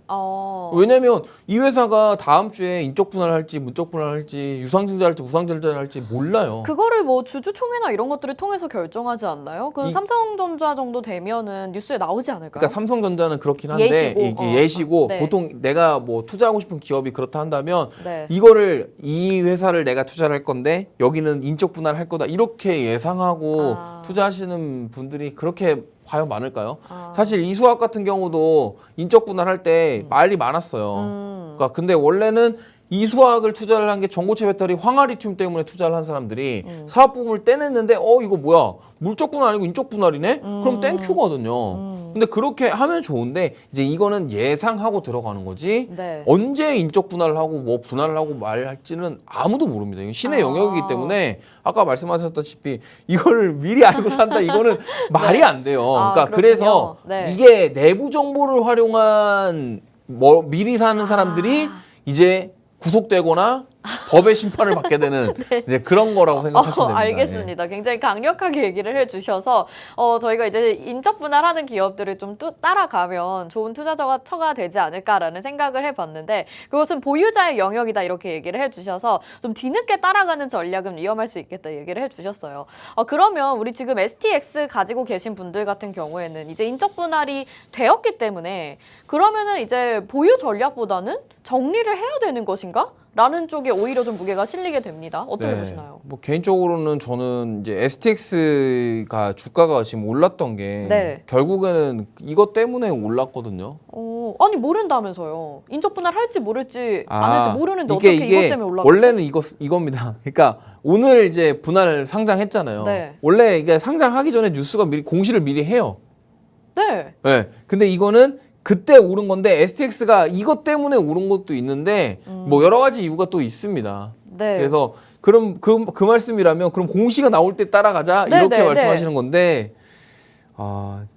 왜냐면 이 회사가 다음 주에 인적 분할할지 문적 분할할지 유상증자할지 우상증자할지 몰라요. 그거를 뭐 주주총회나 이런 것들을 통해서 결정하지 않나요? 그 삼성전자 정도 되면은 뉴스에 나오지 않을까요? 그러니까 삼성전자는 그렇긴 한데 예시고. 이게 예시고 네. 보통 내가 뭐 투자하고 싶은 기업이 그렇다 한다면 네. 이거를 이 회사를 내가 투자를 할 건데 여기는 인적 분할을 할 거다 이렇게 예상하고 투자하시는 분들이 그렇게 과연 많을까요? 사실 이수학 같은 경우도 인적 분할할 때 말이 많았어요. 그러니까 근데 원래는 이수학을 투자를 한 게 전고체 배터리 황화리튬 때문에 투자를 한 사람들이 사업 부문을 떼냈는데 이거 뭐야 물적 분할 아니고 인적 분할이네? 그럼 땡큐거든요. 근데 그렇게 하면 좋은데 이제 이거는 예상하고 들어가는 거지 네. 언제 인적 분할을 하고 뭐 분할을 하고 말할지는 아무도 모릅니다. 이건 신의 영역이기 때문에 아까 말씀하셨다시피 이거를 미리 알고 산다 이거는 말이 안 돼요. 그러니까 그렇군요. 그래서 네. 이게 내부 정보를 활용한 뭐 미리 사는 사람들이 이제 구속되거나 법의 심판을 받게 되는 이제 그런 거라고 생각하시면 됩니다. 알겠습니다. 굉장히 강력하게 얘기를 해주셔서 저희가 이제 인적 분할하는 기업들을 좀 따라가면 좋은 투자처가 되지 않을까라는 생각을 해봤는데 그것은 보유자의 영역이다 이렇게 얘기를 해주셔서 좀 뒤늦게 따라가는 전략은 위험할 수 있겠다 얘기를 해주셨어요. 그러면 우리 지금 STX 가지고 계신 분들 같은 경우에는 이제 인적 분할이 되었기 때문에 그러면은 이제 보유 전략보다는 정리를 해야 되는 것인가? 라는 쪽에 오히려 좀 무게가 실리게 됩니다. 어떻게 보시나요? 뭐 개인적으로는 저는 이제 STX가 주가가 지금 올랐던 게 네. 결국에는 이것 때문에 올랐거든요. 아니 모른다면서요. 인적 분할 할지 모를지 안 할지 모르는데 이게 어떻게 이것 때문에 올라갔지? 원래는 이겁니다. 그러니까 오늘 이제 분할 상장했잖아요. 네. 원래 이게 상장하기 전에 뉴스가 미리 공시를 미리 해요. 네. 네. 근데 이거는 그때 오른 건데 STX가 이것 때문에 오른 것도 있는데 뭐 여러 가지 이유가 또 있습니다. 네. 그래서 그럼 그 말씀이라면 그럼 공시가 나올 때 따라가자 네, 이렇게 네, 말씀하시는 건데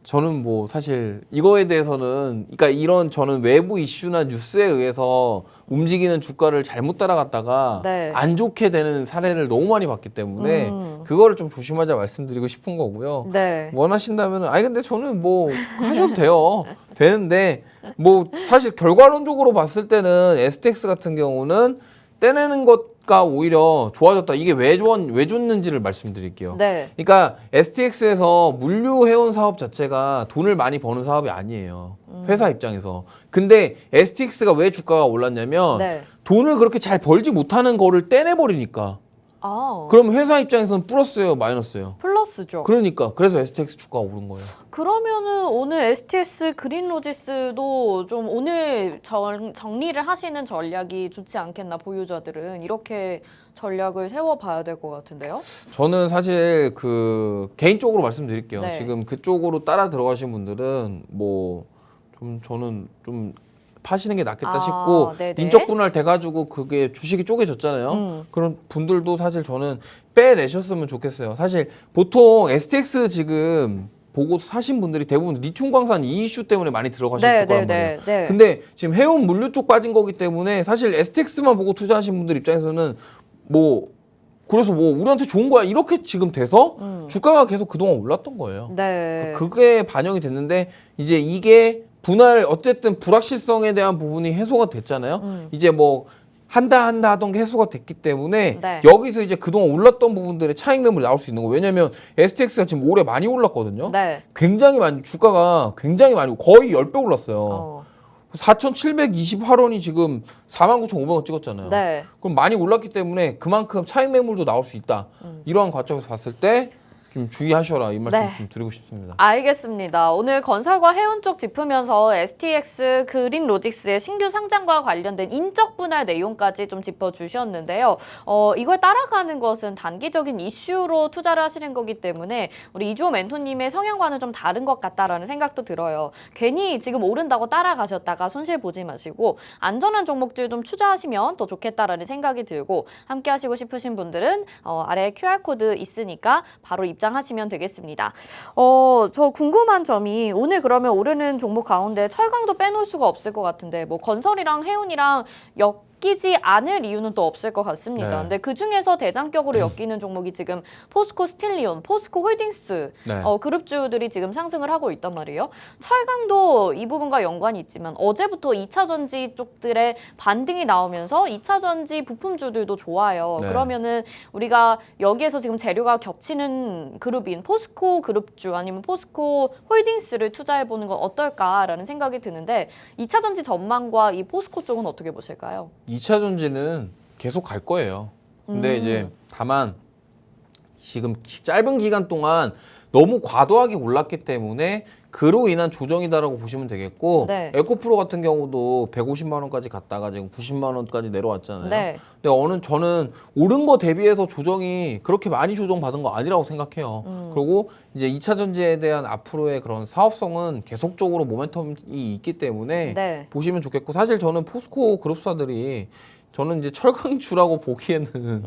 저는 뭐 사실 이거에 대해서는 그러니까 이런 저는 외부 이슈나 뉴스에 의해서 움직이는 주가를 잘못 따라갔다가 네. 안 좋게 되는 사례를 너무 많이 봤기 때문에 그거를 좀 조심하자 말씀드리고 싶은 거고요. 네. 원하신다면 아니 근데 저는 뭐 하셔도 돼요. 되는데 뭐 사실 결과론적으로 봤을 때는 STX 같은 경우는 떼내는 것가 오히려 좋아졌다. 이게 왜 좋는지를 말씀드릴게요. 네. 그러니까 STX에서 물류 해온 사업 자체가 돈을 많이 버는 사업이 아니에요. 회사 입장에서. 근데 STX가 왜 주가가 올랐냐면 네. 돈을 그렇게 잘 벌지 못하는 거를 떼내버리니까. 그럼 회사 입장에서는 플러스예요, 마이너스예요? 플러스죠. 그러니까 그래서 STX 주가가 오른 거예요. 그러면은 오늘 STS 그린로지스도 좀 오늘 정리를 하시는 전략이 좋지 않겠나 보유자들은 이렇게 전략을 세워봐야 될 것 같은데요. 저는 사실 그 개인적으로 말씀드릴게요. 네. 지금 그쪽으로 따라 들어가신 분들은 뭐 좀 저는 좀 파시는 게 낫겠다 싶고 네네. 인적 분할 돼가지고 그게 주식이 쪼개졌잖아요. 그런 분들도 사실 저는 빼내셨으면 좋겠어요. 사실 보통 STX 지금 보고 사신 분들이 대부분 리튬 광산 이 이슈 때문에 많이 들어가셨을 거란 말이에요. 네. 근데 지금 해운 물류 쪽 빠진 거기 때문에 사실 STX만 보고 투자하신 분들 입장에서는 그래서 우리한테 좋은 거야 이렇게 지금 돼서 주가가 계속 그동안 올랐던 거예요. 네. 그게 반영이 됐는데 이제 이게 분할 어쨌든 불확실성에 대한 부분이 해소가 됐잖아요. 이제 뭐 한다 하던 게 해소가 됐기 때문에 네. 여기서 이제 그동안 올랐던 부분들의 차익 매물이 나올 수 있는 거예요. 왜냐하면 STX가 지금 올해 많이 올랐거든요. 네. 굉장히 많이 주가가 굉장히 많이 거의 10배 올랐어요. 4,728원이 지금 49,500원 찍었잖아요. 네. 그럼 많이 올랐기 때문에 그만큼 차익 매물도 나올 수 있다. 이러한 관점에서 봤을 때 좀 주의하셔라 이 말씀 네. 좀 드리고 싶습니다. 알겠습니다. 오늘 건설과 해운 쪽 짚으면서 STX 그린로직스의 신규 상장과 관련된 인적 분할 내용까지 좀 짚어주셨는데요. 이걸 따라가는 것은 단기적인 이슈로 투자를 하시는 거기 때문에 우리 이주호 멘토님의 성향과는 좀 다른 것 같다라는 생각도 들어요. 괜히 지금 오른다고 따라가셨다가 손실 보지 마시고 안전한 종목들 좀 투자하시면 더 좋겠다라는 생각이 들고 함께 하시고 싶으신 분들은 아래 QR코드 있으니까 바로 입장하시면 되겠습니다. 저 궁금한 점이 오늘 그러면 오르는 종목 가운데 철강도 빼놓을 수가 없을 것 같은데 뭐 건설이랑 해운이랑 엮이지 않을 이유는 또 없을 것 같습니다. 네. 근데 그 중에서 대장격으로 엮이는 종목이 지금 포스코 스틸리온, 포스코 홀딩스 네. 그룹주들이 지금 상승을 하고 있단 말이에요. 철강도 이 부분과 연관이 있지만 어제부터 2차 전지 쪽들의 반등이 나오면서 2차 전지 부품주들도 좋아요. 네. 그러면은 우리가 여기에서 지금 재료가 겹치는 그룹인 포스코 그룹주 아니면 포스코 홀딩스를 투자해 보는 건 어떨까라는 생각이 드는데 2차 전지 전망과 이 포스코 쪽은 어떻게 보실까요? 2차 전지는 계속 갈 거예요. 근데 이제 다만 지금 짧은 기간 동안 너무 과도하게 올랐기 때문에 그로 인한 조정이다라고 보시면 되겠고 네. 에코프로 같은 경우도 150만 원까지 갔다가 지금 90만 원까지 내려왔잖아요. 네. 근데 저는 오른 거 대비해서 조정이 그렇게 많이 조정받은 거 아니라고 생각해요. 그리고 이제 2차 전지에 대한 앞으로의 그런 사업성은 계속적으로 모멘텀이 있기 때문에 네. 보시면 좋겠고 사실 저는 포스코 그룹사들이 저는 이제 철강주라고 보기에는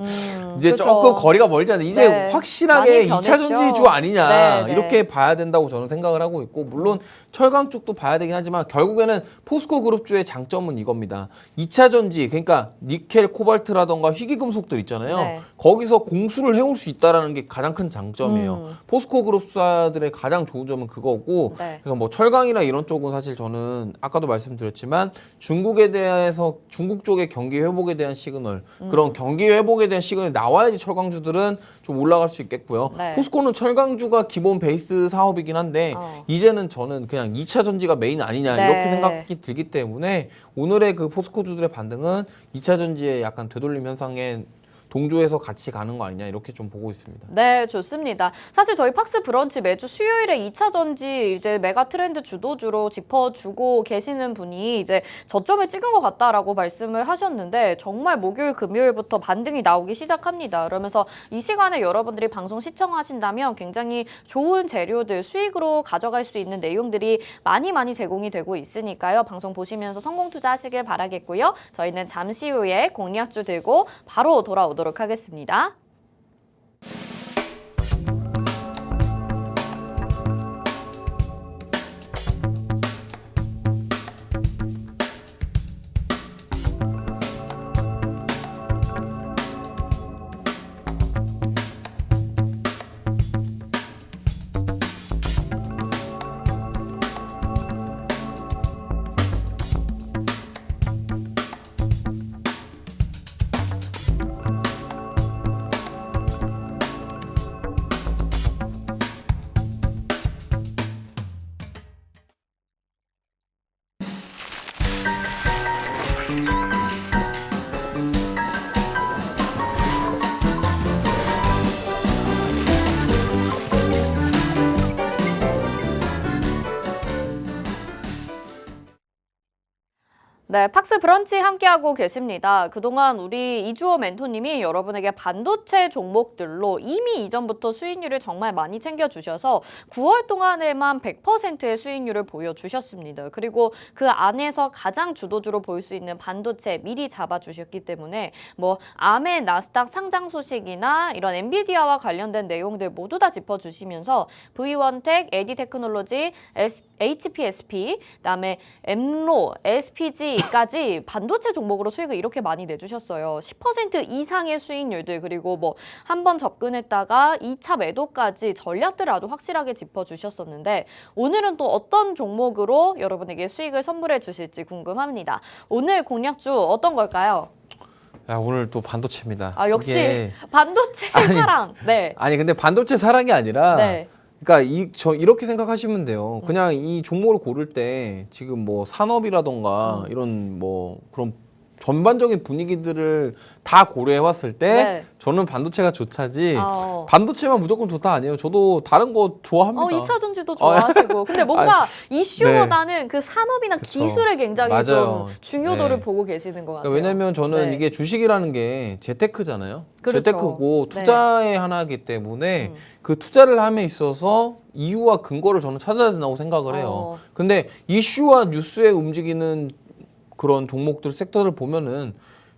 이제 그렇죠. 조금 거리가 멀잖아요. 이제 네. 확실하게 많이 2차 변했죠. 전지주 아니냐 네, 네. 이렇게 봐야 된다고 저는 생각을 하고 있고 물론 철강 쪽도 봐야 되긴 하지만 결국에는 포스코 그룹주의 장점은 이겁니다. 2차 전지 그러니까 니켈, 코발트라던가 희귀금속들 있잖아요. 네. 거기서 공수를 해올 수 있다라는 게 가장 큰 장점이에요. 포스코 그룹사들의 가장 좋은 점은 그거고 네. 그래서 뭐 철강이나 이런 쪽은 사실 저는 아까도 말씀드렸지만 중국에 대해서 중국 쪽의 경기 회복에 대한 시그널 그런 경기 회복에 대한 시그널이 나와야지 철강주들은 좀 올라갈 수 있겠고요. 네. 포스코는 철강주가 기본 베이스 사업이긴 한데 어. 이제는 저는 그냥 2차 전지가 메인 아니냐 네. 이렇게 생각이 들기 때문에 오늘의 그 포스코주들의 반등은 2차 전지의 약간 되돌림 현상에 동조해서 같이 가는 거 아니냐 이렇게 좀 보고 있습니다. 네, 좋습니다. 사실 저희 팍스 브런치 매주 수요일에 2차 전지 이제 메가 트렌드 주도주로 짚어주고 계시는 분이 이제 저점을 찍은 것 같다라고 말씀을 하셨는데 정말 목요일, 금요일부터 반등이 나오기 시작합니다. 그러면서 이 시간에 여러분들이 방송 시청하신다면 굉장히 좋은 재료들 수익으로 가져갈 수 있는 내용들이 많이 제공이 되고 있으니까요. 방송 보시면서 성공 투자하시길 바라겠고요. 저희는 잠시 후에 공략주 들고 바로 돌아오도록 하겠습니다. 네, 팍스 브런치 함께하고 계십니다. 그동안 우리 이주호 멘토님이 여러분에게 반도체 종목들로 이미 이전부터 수익률을 정말 많이 챙겨주셔서 9월 동안에만 100%의 수익률을 보여주셨습니다. 그리고 그 안에서 가장 주도주로 볼 수 있는 반도체 미리 잡아주셨기 때문에 뭐 아메 나스닥 상장 소식이나 이런 엔비디아와 관련된 내용들 모두 다 짚어주시면서 V1텍, AD테크놀로지, HPSP, 그다음에 엠로, SPG까지 반도체 종목으로 수익을 이렇게 많이 내주셨어요. 10% 이상의 수익률들 그리고 뭐 한 번 접근했다가 2차 매도까지 전략들을 아주 확실하게 짚어주셨었는데 오늘은 또 어떤 종목으로 여러분에게 수익을 선물해 주실지 궁금합니다. 오늘 공략주 어떤 걸까요? 야, 오늘 또 반도체입니다. 아 역시 이게... 반도체 사랑. 네. 아니 근데 반도체 사랑이 아니라 네. 그러니까 저 이렇게 생각하시면 돼요. 그냥 이 종목을 고를 때 지금 뭐 산업이라던가 이런 뭐 그런 전반적인 분위기들을 다 고려해 봤을 때 네. 저는 반도체가 좋다지 어. 반도체만 무조건 좋다 아니에요. 저도 다른 거 좋아합니다. 2차 전지도 좋아하시고. 근데 뭔가 이슈보다는 그 산업이나 그쵸. 기술에 굉장히 맞아요. 좀 중요도를 네. 보고 계시는 것 같아요. 그러니까 왜냐면 저는 네. 이게 주식이라는 게 재테크잖아요. 그렇죠. 재테크고 네. 투자의 하나이기 때문에 그 투자를 함에 있어서 이유와 근거를 저는 찾아야 된다고 생각을 해요. 근데 이슈와 뉴스에 움직이는 그런 종목들, 섹터를 보면은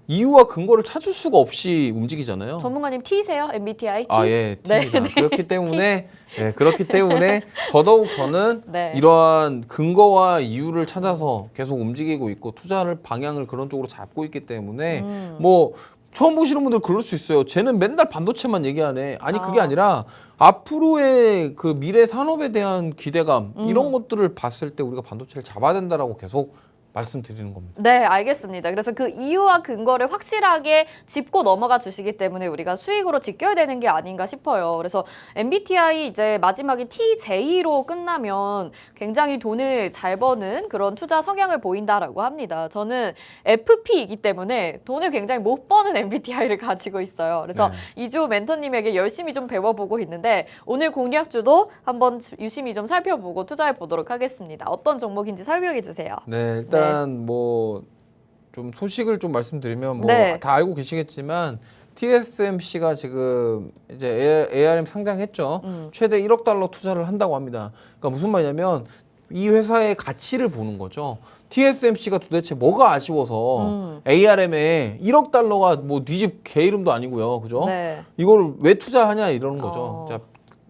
이유와 근거를 찾을 수가 없이 움직이잖아요. 전문가님 T세요? MBTI T? 아, 예, 네, T입니다. 그렇기 때문에 더더욱 저는 네. 이러한 근거와 이유를 찾아서 계속 움직이고 있고 투자를 방향을 그런 쪽으로 잡고 있기 때문에 뭐 처음 보시는 분들 그럴 수 있어요. 쟤는 맨날 반도체만 얘기하네. 아니 그게 아니라 앞으로의 그 미래 산업에 대한 기대감 이런 것들을 봤을 때 우리가 반도체를 잡아야 된다라고 계속 말씀드리는 겁니다. 네, 알겠습니다. 그래서 그 이유와 근거를 확실하게 짚고 넘어가 주시기 때문에 우리가 수익으로 지켜야 되는 게 아닌가 싶어요. 그래서 MBTI 이제 마지막에 TJ로 끝나면 굉장히 돈을 잘 버는 그런 투자 성향을 보인다라고 합니다. 저는 FP이기 때문에 돈을 굉장히 못 버는 MBTI를 가지고 있어요. 그래서 이주 멘토님에게 열심히 좀 배워보고 있는데 오늘 공략주도 한번 유심히 좀 살펴보고 투자해 보도록 하겠습니다. 어떤 종목인지 설명해 주세요. 네, 일단 뭐 좀 소식을 좀 말씀드리면 뭐 네. 다 알고 계시겠지만 TSMC가 지금 이제 ARM 상장했죠. 최대 1억 달러 투자를 한다고 합니다. 그러니까 무슨 말이냐면 이 회사의 가치를 보는 거죠. TSMC가 도대체 뭐가 아쉬워서 ARM에 1억 달러가 뭐 네 집 개 이름도 아니고요. 그죠? 네. 이걸 왜 투자하냐 이러는 거죠. 자,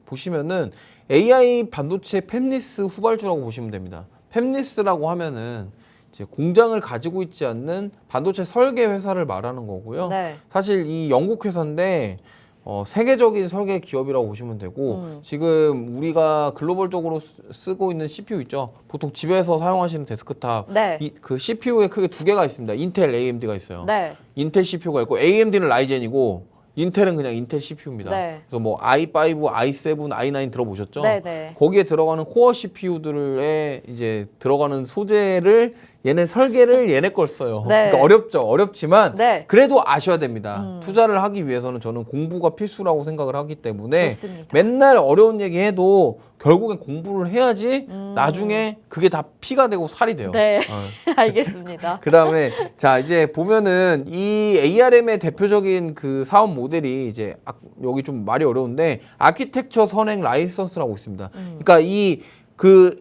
보시면은 AI 반도체 팹리스 후발주라고 보시면 됩니다. 팹리스라고 하면은 이제 공장을 가지고 있지 않는 반도체 설계 회사를 말하는 거고요. 네. 사실 이 영국 회사인데 세계적인 설계 기업이라고 보시면 되고 지금 우리가 글로벌적으로 쓰고 있는 CPU 있죠. 보통 집에서 사용하시는 데스크탑 네. 그 CPU에 크게 두 개가 있습니다. 인텔, AMD가 있어요. 네. 인텔 CPU가 있고 AMD는 라이젠이고 인텔은 그냥 인텔 CPU입니다. 네. 그래서 뭐 i5, i7, i9 들어보셨죠? 네, 네. 거기에 들어가는 코어 CPU들에 이제 들어가는 소재를 얘네 설계를 얘네 걸 써요. 네. 그러니까 어렵죠. 어렵지만 네. 그래도 아셔야 됩니다. 투자를 하기 위해서는 저는 공부가 필수라고 생각을 하기 때문에 좋습니다. 맨날 어려운 얘기 해도 결국엔 공부를 해야지 나중에 그게 다 피가 되고 살이 돼요. 네. 알겠습니다. 그다음에 자 이제 보면은 이 ARM의 대표적인 그 사업 모델이 이제 여기 좀 말이 어려운데 아키텍처 선행 라이선스라고 있습니다. 그러니까 이 그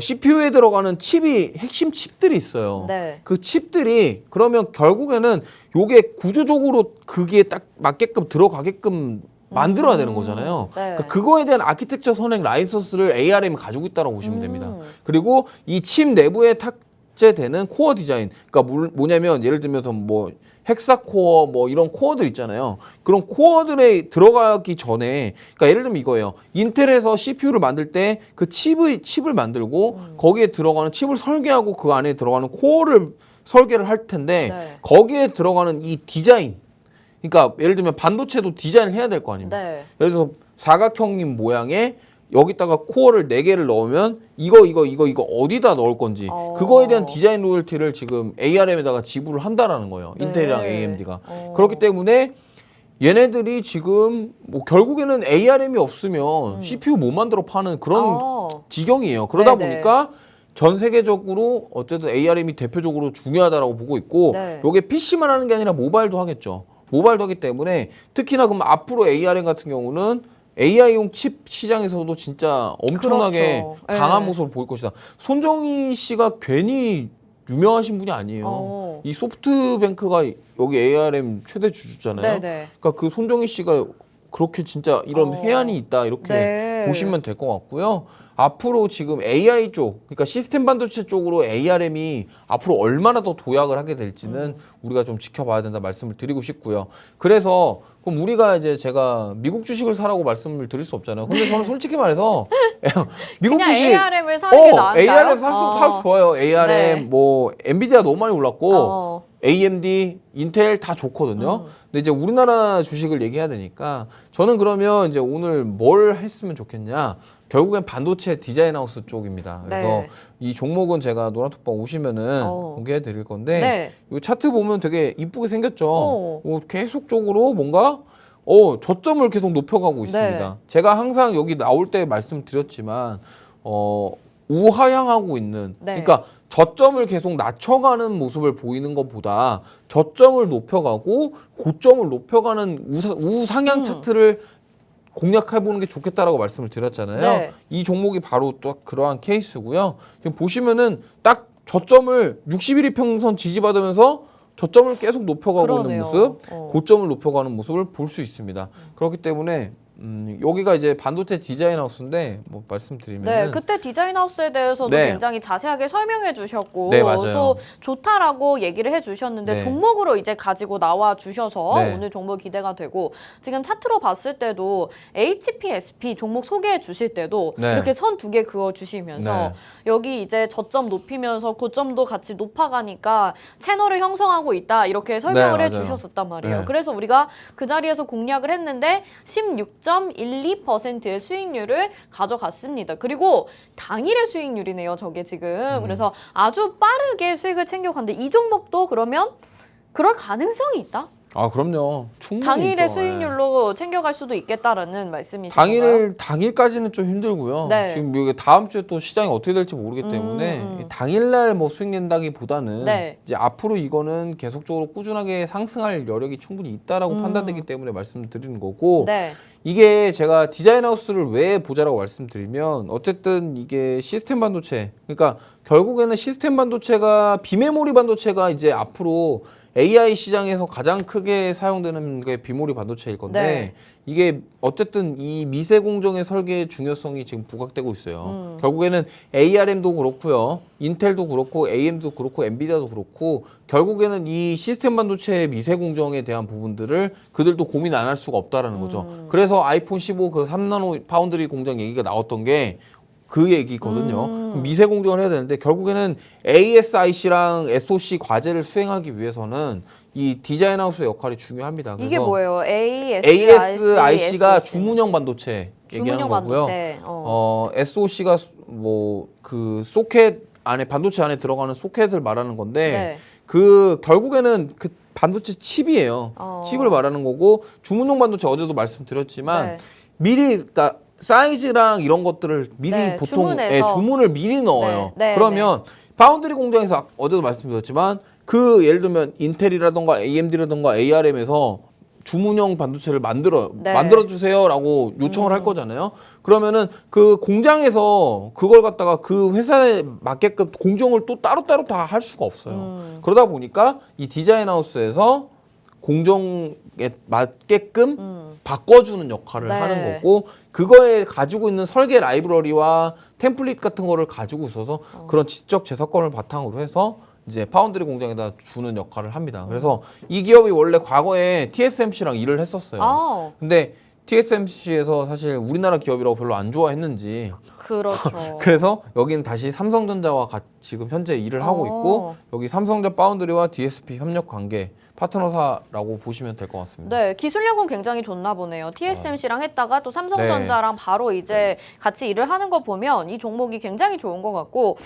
CPU에 들어가는 칩이 핵심 칩들이 있어요. 네. 그 칩들이 그러면 결국에는 요게 구조적으로 그게 딱 맞게끔 들어가게끔 만들어야 되는 거잖아요. 네. 그러니까 그거에 대한 아키텍처 선행 라이선스를 ARM이 가지고 있다고 보시면 됩니다. 그리고 이 칩 내부에 탑재되는 코어 디자인, 그러니까 뭐냐면 예를 들면서 뭐 헥사 코어 뭐 이런 코어들 있잖아요. 그런 코어들에 들어가기 전에, 그러니까 예를 들면 이거예요. 인텔에서 CPU를 만들 때 그 칩을 만들고 거기에 들어가는 칩을 설계하고 그 안에 들어가는 코어를 설계를 할 텐데 네. 거기에 들어가는 이 디자인, 그러니까 예를 들면 반도체도 디자인을 해야 될 거 아닙니까? 네. 예를 들어서 사각형인 모양의 여기다가 코어를 4개를 넣으면 이거 어디다 넣을 건지 그거에 대한 디자인 로열티를 지금 ARM에다가 지불을 한다라는 거예요. 네. 인텔이랑 AMD가. 그렇기 때문에 얘네들이 지금 뭐 결국에는 ARM이 없으면 CPU 못 만들어 파는 그런 지경이에요. 그러다 네네. 보니까 전 세계적으로 어쨌든 ARM이 대표적으로 중요하다라고 보고 있고 네. 요게 PC만 하는 게 아니라 모바일도 하겠죠. 모바일도 하기 때문에 특히나 그럼 앞으로 ARM 같은 경우는 AI용 칩 시장에서도 진짜 엄청나게 그렇죠. 강한 네. 모습을 보일 것이다. 손정희 씨가 괜히 유명하신 분이 아니에요. 이 소프트뱅크가 여기 ARM 최대 주주잖아요. 네네. 그러니까 그 손정희 씨가 그렇게 진짜 이런 해안이 있다 이렇게 네. 보시면 될 것 같고요. 앞으로 지금 AI 쪽, 그러니까 시스템 반도체 쪽으로 ARM이 앞으로 얼마나 더 도약을 하게 될지는 우리가 좀 지켜봐야 된다 말씀을 드리고 싶고요. 그래서 그럼 우리가 이제 제가 미국 주식을 사라고 말씀을 드릴 수 없잖아요. 근데 저는 솔직히 말해서 미국 그냥 주식 ARM을 사는 게 나은가요? ARM 살 좋아요. ARM 네. 뭐 엔비디아 너무 많이 올랐고 AMD, 인텔 다 좋거든요. 근데 이제 우리나라 주식을 얘기해야 되니까 저는 그러면 이제 오늘 뭘 했으면 좋겠냐? 결국엔 반도체 디자인 하우스 쪽입니다. 그래서 네. 이 종목은 제가 노란톡방 오시면은 공개해 드릴 건데 네. 이 차트 보면 되게 이쁘게 생겼죠. 어. 계속적으로 뭔가 저점을 계속 높여가고 있습니다. 네. 제가 항상 여기 나올 때 말씀드렸지만 우하향하고 있는 네. 그러니까 저점을 계속 낮춰가는 모습을 보이는 것보다 저점을 높여가고 고점을 높여가는 우상향 차트를 공략해보는 게 좋겠다라고 말씀을 드렸잖아요. 네. 이 종목이 바로 또 그러한 케이스고요. 지금 보시면은 딱 저점을 60일 이평선 지지받으면서 저점을 계속 높여가고 그러네요. 있는 모습, 어. 고점을 높여가는 모습을 볼 수 있습니다. 그렇기 때문에 여기가 이제 반도체 디자인 하우스인데 뭐 말씀드리면 네, 그때 디자인 하우스에 대해서도 네. 굉장히 자세하게 설명해 주셨고 네, 맞아요. 또 좋다라고 얘기를 해 주셨는데 네. 종목으로 이제 가지고 나와 주셔서 네. 오늘 종목 기대가 되고 지금 차트로 봤을 때도 HPSP 종목 소개해 주실 때도 네. 이렇게 선 두 개 그어 주시면서 네. 여기 이제 저점 높이면서 고점도 같이 높아가니까 채널을 형성하고 있다 이렇게 설명을 네, 해 맞아요. 주셨었단 말이에요. 네. 그래서 우리가 그 자리에서 공략을 했는데 16.12%의 수익률을 가져갔습니다. 그리고 당일의 수익률이네요. 저게 지금. 그래서 아주 빠르게 수익을 챙겨갔는데 이 종목도 그러면 그럴 가능성이 있다? 아 그럼요. 충분히 당일의 있죠. 수익률로 챙겨갈 수도 있겠다라는 말씀이신가요? 당일까지는 좀 힘들고요. 네. 지금 이게 다음 주에 또 시장이 어떻게 될지 모르기 때문에 이 당일날 뭐 수익 낸다기보다는 네. 이제 앞으로 이거는 계속적으로 꾸준하게 상승할 여력이 충분히 있다라고 판단되기 때문에 말씀드리는 거고 네. 이게 제가 디자인 하우스를 왜 보자라고 말씀드리면 어쨌든 이게 시스템 반도체 그러니까 결국에는 시스템 반도체가 비메모리 반도체가 이제 앞으로 AI 시장에서 가장 크게 사용되는 게 비메모리 반도체일 건데 네. 이게 어쨌든 이 미세 공정의 설계의 중요성이 지금 부각되고 있어요. 결국에는 ARM도 그렇고요. 인텔도 그렇고 AM도 그렇고 엔비디아도 그렇고 결국에는 이 시스템 반도체의 미세 공정에 대한 부분들을 그들도 고민 안 할 수가 없다라는 거죠. 그래서 아이폰 15 그 3나노 파운드리 공정 얘기가 나왔던 게 그 얘기거든요. 미세 공정을 해야 되는데 결국에는 ASIC랑 SOC 과제를 수행하기 위해서는 이 디자인 하우스의 역할이 중요합니다. 이게 뭐예요? ASIC가 주문형 반도체 얘기하는 주문형 거고요. 반도체. SOC가 뭐 그 소켓 안에 반도체 안에 들어가는 소켓을 말하는 건데 네. 그 결국에는 그 반도체 칩이에요. 칩을 말하는 거고 주문용 반도체 어제도 말씀드렸지만 네. 미리 그러니까 사이즈랑 이런 것들을 미리 네, 보통 주문해서. 주문을 미리 넣어요. 네, 네, 그러면 파운드리 공장에서 어제도 말씀드렸지만 그 예를 들면 인텔이라던가 AMD라던가 ARM에서 주문형 반도체를 만들어 주세요라고 요청을 할 거잖아요. 그러면은 그 공장에서 그걸 갖다가 그 회사에 맞게끔 공정을 또 따로따로 다 할 수가 없어요. 그러다 보니까 이 디자인 하우스에서 공정에 맞게끔 바꿔주는 역할을 네. 하는 거고 그거에 가지고 있는 설계 라이브러리와 템플릿 같은 거를 가지고 있어서 그런 지적 재사건을 바탕으로 해서 이제 파운드리 공장에다 주는 역할을 합니다. 그래서 이 기업이 원래 과거에 TSMC랑 일을 했었어요. 근데 TSMC에서 사실 우리나라 기업이라고 별로 안 좋아했는지 그렇죠. 그래서 여기는 다시 삼성전자와 지금 현재 일을 하고 있고 여기 삼성전자 파운드리와 DSP 협력 관계 파트너사라고 보시면 될 것 같습니다. 네, 기술력은 굉장히 좋나 보네요. TSMC랑 했다가 또 삼성전자랑 바로 이제 같이 일을 하는 거 보면 이 종목이 굉장히 좋은 것 같고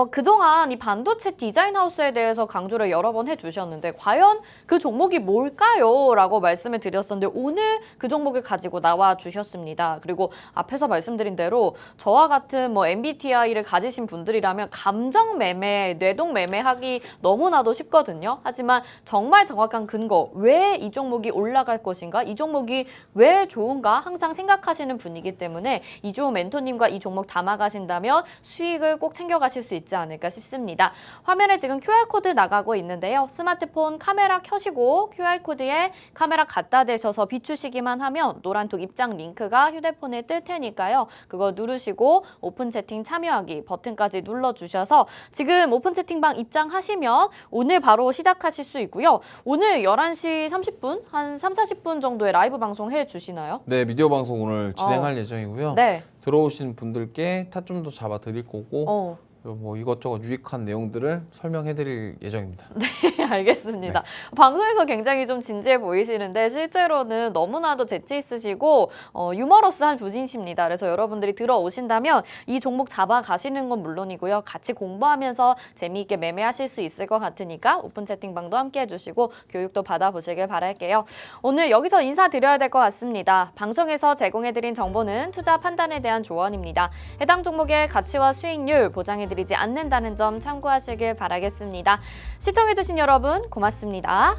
그동안 이 반도체 디자인 하우스에 대해서 강조를 여러 번 해주셨는데 과연 그 종목이 뭘까요? 라고 말씀을 드렸었는데 오늘 그 종목을 가지고 나와 주셨습니다. 그리고 앞에서 말씀드린 대로 저와 같은 뭐 MBTI를 가지신 분들이라면 감정 매매, 뇌동 매매하기 너무나도 쉽거든요. 하지만 정말 정확한 근거, 왜 이 종목이 올라갈 것인가, 이 종목이 왜 좋은가 항상 생각하시는 분이기 때문에 이주호 멘토님과 이 종목 담아가신다면 수익을 꼭 챙겨가실 수 있지 않을까 싶습니다. 화면에 지금 QR코드 나가고 있는데요. 스마트폰 카메라 켜시고 QR코드에 카메라 갖다 대셔서 비추시기만 하면 노란톡 입장 링크가 휴대폰에 뜰 테니까요. 그거 누르시고 오픈 채팅 참여하기 버튼까지 눌러주셔서 지금 오픈 채팅방 입장하시면 오늘 바로 시작하실 수 있고요. 오늘 11시 30분, 한 3, 40분 정도의 라이브 방송 해주시나요? 네, 미디어 방송 오늘 진행할 예정이고요. 네. 들어오신 분들께 타점도 잡아 드릴 거고 뭐 이것저것 유익한 내용들을 설명해 드릴 예정입니다. 네, 알겠습니다. 방송에서 굉장히 좀 진지해 보이시는데 실제로는 너무나도 재치 있으시고 유머러스한 분이십니다. 그래서 여러분들이 들어오신다면 이 종목 잡아가시는 건 물론이고요. 같이 공부하면서 재미있게 매매하실 수 있을 것 같으니까 오픈 채팅방도 함께 해주시고 교육도 받아보시길 바랄게요. 오늘 여기서 인사드려야 될 것 같습니다. 방송에서 제공해드린 정보는 투자 판단에 대한 조언입니다. 해당 종목의 가치와 수익률 보장해드리지 않는다는 점 참고하시길 바라겠습니다. 시청해주신 여러분 고맙습니다.